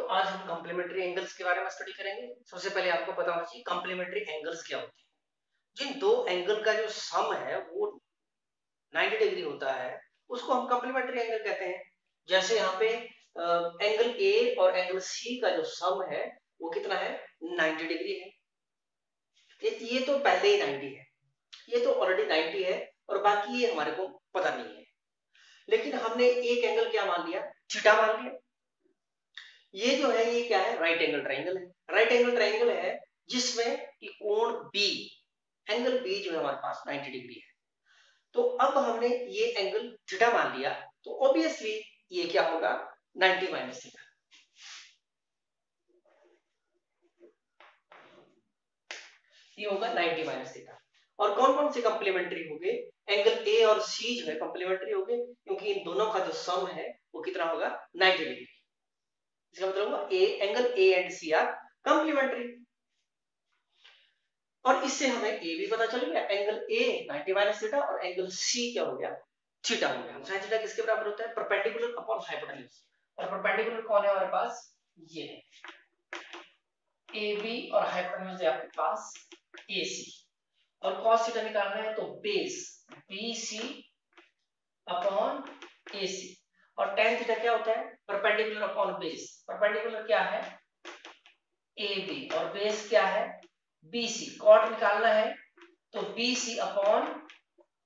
आज हम complementary angles के बारे में स्टडी करेंगे। सबसे पहले आपको पता होना चाहिए कॉम्प्लीमेंट्री एंगल्स क्या होते हैं। जिन दो एंगल का जो सम है वो 90 डिग्री होता है उसको हम कॉम्प्लीमेंट्री एंगल कहते हैं। जैसे यहाँ पे एंगल ए और एंगल सी का जो सम है वो कितना है, 90 डिग्री है। ये तो पहले ही 90 है, ये तो ऑलरेडी 90 है और बाकी ये हमारे को पता नहीं है। लेकिन हमने एक एंगल क्या मान लिया, थीटा मान लिया। ये जो है ये क्या है, राइट एंगल ट्राइंगल है। राइट एंगल ट्राइंगल है जिसमें कि कोण बी, एंगल बी जो है हमारे पास 90 डिग्री है। तो अब हमने ये एंगल थीटा मान लिया तो ऑब्वियसली ये क्या होगा, 90 माइनस थीटा। ये होगा 90 माइनस थीटा। और कौन कौन से कंप्लीमेंट्री हो गए, एंगल ए और सी जो है कंप्लीमेंट्री हो गए क्योंकि इन दोनों का जो सम है वो कितना होगा, 90 डिग्री। इसका मतलब होगा A, angle A and C are complementary. और इससे हमें ए भी पता चल गया, एंगल ए 90 माइनस थीटा और एंगल सी क्या हो गया, थीटा हो गया। साइन थीटा किसके बराबर होता है, परपेंडिकुलर अपॉन हाइपोटेन्यूज। और परपेंडिकुलर कौन है हमारे पास, ये है ए बी और हाइपोटेन्यूज है आपके पास ए सी। और cos थीटा निकालना है तो बेस बी सी अपॉन ए सी। और tan थीटा क्या होता है, परपेंडिकुलर अपॉन बेस। परपेंडिकुलर क्या है, ए बी और बेस क्या है, BC। कॉट निकालना है तो BC अपॉन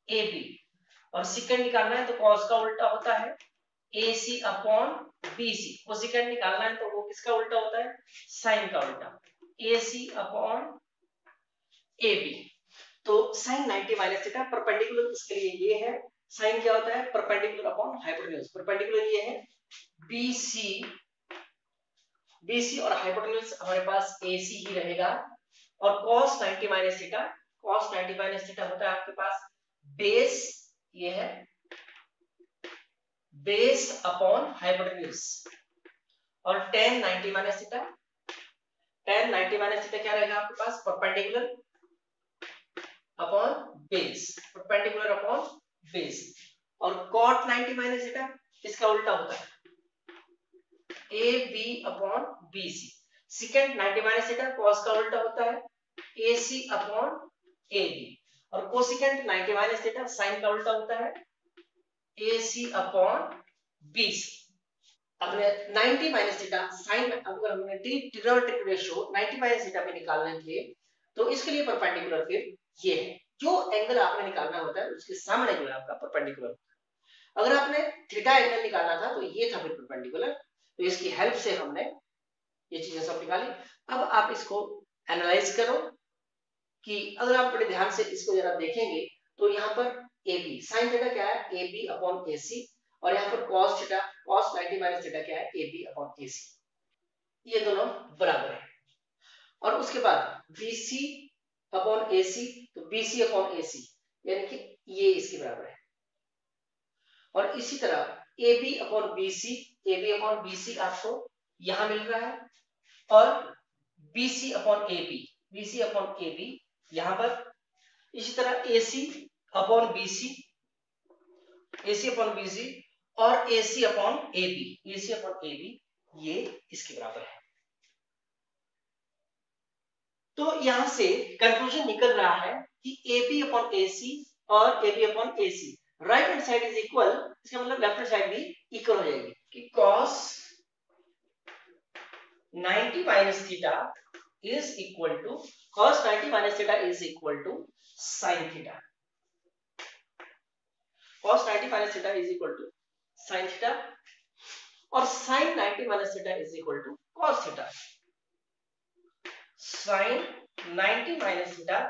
AB। और सेकंड निकालना है तो cos का उल्टा होता है AC अपॉन BC। कोसेकेंड निकालना है तो वो किसका उल्टा होता है, साइन का उल्टा, AC अपॉन AB। तो sin 90 माइनस थीटा परपेंडिकुलर इसके लिए ये है। साइन क्या होता है, परपेंडिकुलर अपॉन हाइपोटेन्यूज। परपेंडिकुलर ये है BC और हाइपोटेन्यूज हमारे पास AC ही रहेगा। और cos 90 minus theta, cos 90 minus theta होता है आपके पास बेस, ये है बेस अपॉन हाइपोटेन्यूज। और tan 90 minus theta, tan 90 minus theta क्या रहेगा आपके पास, perpendicular upon base, perpendicular upon base. और cot 90 माइनस थीटा इसका उल्टा होता है AB अपॉन BC। Secant 90 minus theta cos का उल्टा होता है AC अपॉन AB। और कोसेकेंट 90 माइनस थीटा साइन का उल्टा होता है AC अपॉन BC। अब 90 माइनस थीटा साइन, अगर हमने ट्रिग्नोमेट्रिक रेशियो 90 माइनस थीटा पे निकालने थे तो इसके लिए परपेंडिकुलर फिर ये है, जो एंगल आपने निकालना होता है उसके सामने जो है आपका परपेंडिकुलर। अगर आपने थीटा एंगल निकालना था तो ये था फिर परपेंडिकुलर। तो इसकी हेल्प से हमने ये चीजें सब निकाली। अब आप इसको एनालाइज करो कि अगर आप बड़े ध्यान से इसको जरा देखेंगे तो यहाँ पर AB sin थीटा क्या है, AB अपॉन AC। और यहाँ पर cos theta, cos 90 minus theta क्या है, AB अपॉन AC। ये दोनों बराबर है। और उसके बाद BC अपॉन AC, तो BC अपॉन AC यानी कि ये इसके बराबर है। और इसी तरह AB अपॉन BC, AB अपॉन BC आपको यहां मिल रहा है। और BC upon AB, BC upon AB यहां पर। इसी तरह AC upon BC, AC upon BC और AC अपॉन AB, AC अपॉन AB ये इसके बराबर है। तो यहां से कंक्लूजन निकल रहा है कि AB अपॉन AC और AB upon AC right hand side is equal, इसका मतलब लेफ्ट हैंड साइड भी इक्वल हो जाएगी कि cos 90 minus theta is equal to, cos 90 minus theta is equal to sin theta. cos 90 minus theta is equal to sin theta और sin 90 minus theta is equal to cos theta. sin 90 minus theta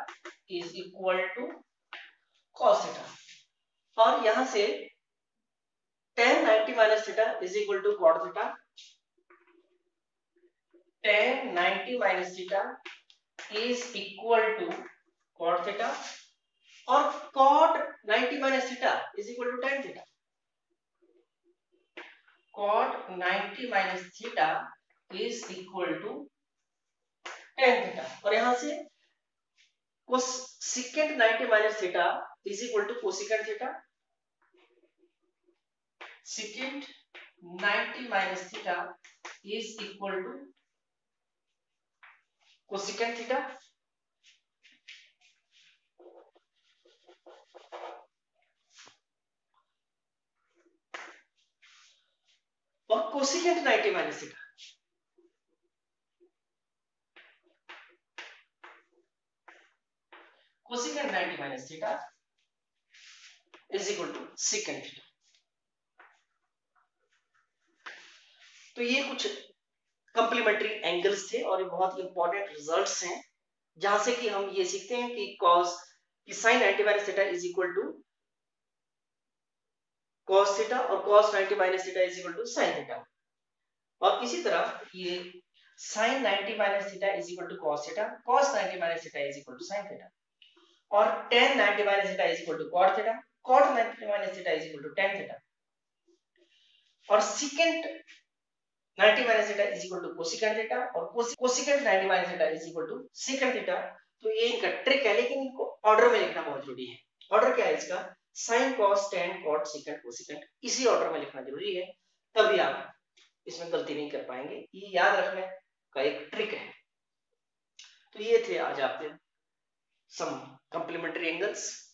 is equal to cos theta. और यहां से tan 90 minus theta is equal to cot theta, tan 90 minus theta is equal to cot theta और cot 90 minus theta is equal to tan theta. cot 90 minus theta is equal to tan theta. और यहां से cosecant 90 minus theta is equal to cosecant theta, secant 90 minus theta is equal to cosecant theta और cosecant 90 minus theta cosecant 90 minus theta is equal to secant theta. तो ये कुछ complementary angles थे और ये बहुत इंपॉर्टेंट रिजल्ट्स हैं, जहां से कि हम ये सीखते हैं कि cos कि sin 90 minus theta is equal to cos theta और cos 90 minus theta is equal to sin theta. और इसी तरह ये sin 90 minus theta is equal to cos theta, cos 90 minus theta is equal to sin theta और tan 90 minus theta is equal to cot theta, cot 90 minus theta is equal to tan theta और secant 90 minus theta is equal to cosecant theta और cosecant 90 minus theta is equal to second theta. तो ये इनका trick है, लेकिन इनको order में लिखना बहुत जरूरी है। ऑर्डर क्या है इसका? sin cos tan cot secant cosecant, इसी ऑर्डर में लिखना जरूरी है, तभी आप इसमें गलती नहीं कर पाएंगे। ये याद रखने का एक ट्रिक है। तो ये थे आज आपके सम कंप्लीमेंट्री एंगल्स।